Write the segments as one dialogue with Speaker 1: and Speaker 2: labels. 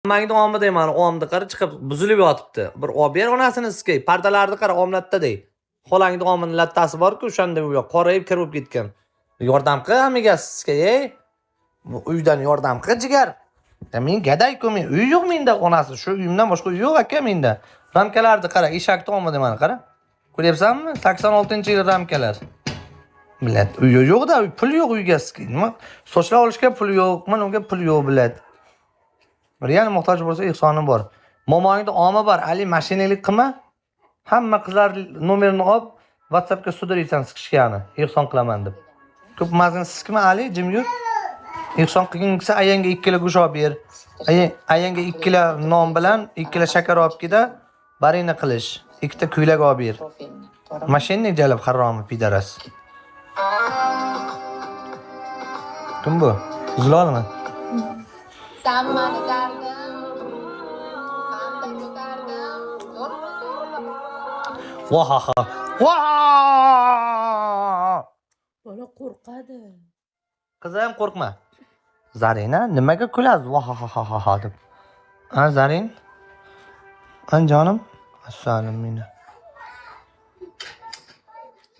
Speaker 1: Mangni omma deyman, omni qara chiqib buzilib yotibdi. Bir olib ber onasini sizga. Pardalarni qara omlatda dey. Xolangni omini lattasi bor-ku, o'shanda u yoq qorayib kirib ketgan. Yordam qil amiga sizga, ey. Bu uydan yordam qil jigar. Men gaday-ku, men uy yo'q menda onasi. Shu uyimdan boshqa uy yo'q aka menda. Ramkalarni qara, eshakni omma deyman qara. Ko'ryapsanmi? 86-yil ramkalar. Bilat, uy yo'q-da, pul yo'q uyga sizga. Nima? Sochlar olishga pul yo'q, men unga pul yo'q bilat. Real muhtoj bo'lsa ehsonim bor. Momoyingda omi bor, Ali mashinalik qilma. Hamma qizlar nomerini olib WhatsAppga sudiraysan siqishgani. Ehson qilaman deb. Ko'p mazin siskimi Ali, jim yur. Ehson qilgingisa ayanga 2 kilo go'sht olib ber. Ayanga 2 kilo non bilan 2 kilo shakar olib kida, barina qilish. 2 ta ko'ylak olib ber. Mashinalik jalab haromi pidaras. Kim bu? Zilolmi?
Speaker 2: Sen beni derdin, ben de giderdim.
Speaker 1: Vahaha. Vah!
Speaker 3: Bola qo'rqadi.
Speaker 1: Qizim qo'rqma. Zarina nimaga kulasiz? Vahaha deb. Ha Zarin? An jonim? Assalom meni.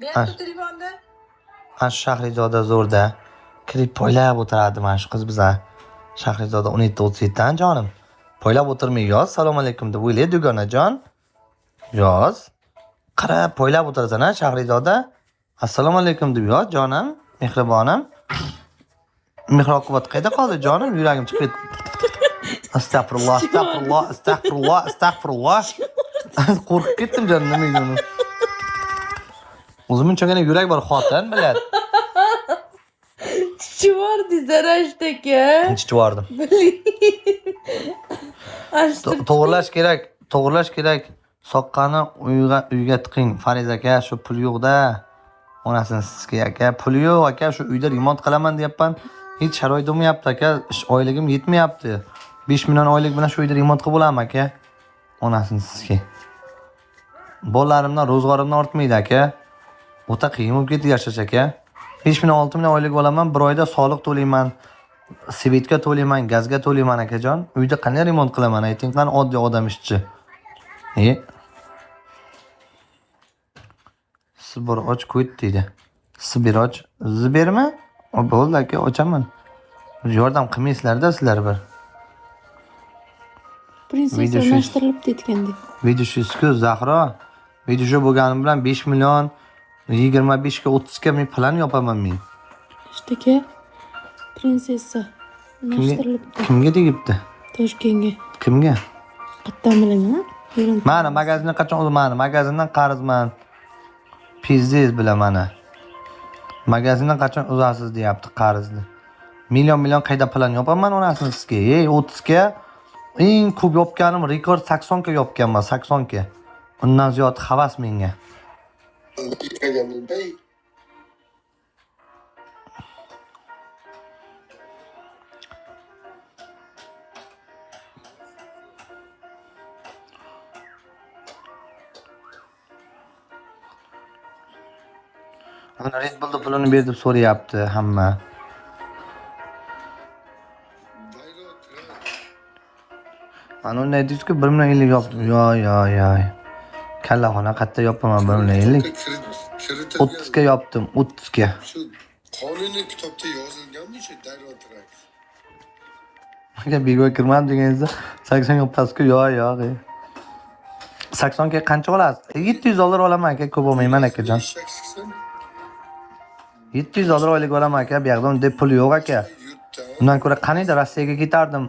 Speaker 2: Ben de telefonu.
Speaker 1: Shahrizoda zo'rda. Kirib poylab o'tiradi mana shu qiz biza. Shahrizoda 17:37 dan jonim. Poylab o'tirmay yoz, assalomu alaykum deb o'ylay dugonajon. Yoz. Qara poylab o'tirasan-a Shahrizoda. Assalomu alaykum deb yoz jonim, mehribonim. Mehr-oqibat qayda qoldi jonim? Yuragim chiqib ketdi. Astagfirulloh, astagfirulloh, astagfirulloh, astagfirulloh. Qo'rqib ketdim jonim, nima deyman? O'zim uchungina yurak bor xotin biladi.
Speaker 3: Chivar dizar ashtaka.
Speaker 1: Chivardim. To'g'irlash kerak. Soqqani uyga tiqing. Fariz aka, shu pul yo'q-da. Onasini sizga aka, pul yo'q aka, shu uyda remont qilaman deyapman. Hech sharoit bo'lmayapti aka, oyligim yetmayapti. 5 million oylik bilan shu uyda remont qilib bo'laman aka. Onasini sizga. Bolalarimdan, ro'zg'orimdan ortmaydi aka. O'ta qiyin bo'lib ketdi yashash aka. 5 million 6 million oylik olaman, bir oyda soliq to'layman, svetga to'layman, gazga to'layman akajon. Uyda qanday remont qilaman? Ayting, qani oddiy odam ishchi. Sibir och ko'yt deydi. Sibir och, zibermi? Bo'ldi aka, ochaman. Yordam qilmaysizlar-da sizlar bir.
Speaker 3: Prinsessa nashtirilibdi aytgandek.
Speaker 1: Videoshku Zahro. Video bo'lgani bilan 5 million 25 ga 30 ga men plan yopaman men.
Speaker 3: Ashtaka. Prinsessa nashtirilibdi.
Speaker 1: Kimga tegibdi?
Speaker 3: Toshkentga.
Speaker 1: Kimga?
Speaker 3: Qayerdan bilaman?
Speaker 1: Mana magazindan qachon o'zimani magazindan qarzman. Pizziz bilaman. Magazindan qachon uzasiz deyapti qarzni. Million qayda plan yopaman onasini sizga. 30 ga eng ko'p yopganim rekord 80 ga yopganman, 80 ga. Undan ziyod havas menga. Ana Red Bullda pulini ber deb so'rayapti hamma. Ana unday aytdi-ku 1 million 50 yopdim. Yo. Kallaxona qayerda yopaman 1 million 50. 30 ga yopdim, 30 ga.
Speaker 4: Shu qonuniy kitobda yozilganmi shu daryo trak?
Speaker 1: Menga bego kirmam deganingizda 80 yopasiz-ku, yo'q. 80 ga qancha olasiz? $700 olaman aka, ko'p olmayman akajon. 700 oylik olaman aka, bu yoqda unda pul yo'q aka. Undan ko'ra qaniydi Rossiyaga ketardim.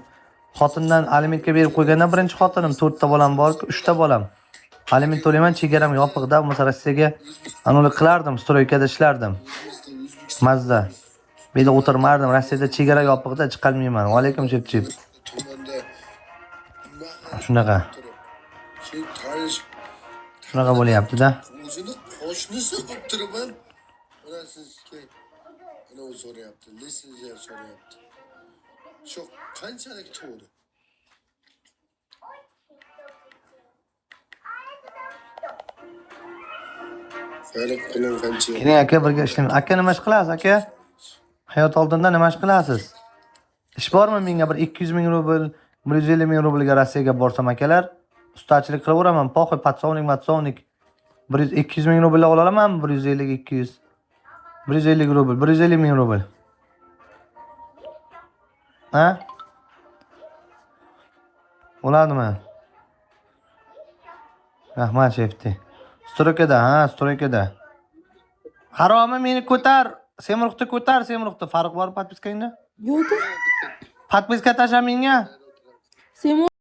Speaker 1: Xotindan alimentga berib qo'ygandan birinchi xotinim 4 ta bolam bor, 3 ta bolam. Aliment to'layman, chegaram yopiqda, bo'lmasa Rossiyaga anoli qilardim, stroykada ishlardim. Mazda. Bu yerda o'tirmardim, Rossiyada chegara yopiqda chiqolmayman. Va alaykum chip. Shunaqa. Shunaqa bo'lyapti-da.
Speaker 4: O'zini qo'shnisi qilib turibman. Onasizga ana u so'rayapti, lisenziya so'rayapti. Shu qanchalik to'g'ri? Farq bilan qancha?
Speaker 1: Keling aka birga ishlaymiz. Aka nima ish qilasiz aka? Hayot oldinda nima ish qilasiz? Ish bormi menga bir 200 ming rubl 150 ming rublga Rossiyaga borsam akalar, ustachilik qilaveraman. Poxoy, patsovnik. 200 ming rubl ola olamanmi? 150 200. 150 rubl, 150 ming rubl. Ha? Bo'ladimi? Rahmat shefti. Stroykada. Haromi meni ko'tar. Semruqni. Farq bor podpiskangda?
Speaker 3: Yo'q.
Speaker 1: Podpiska tasha menga.
Speaker 3: Sen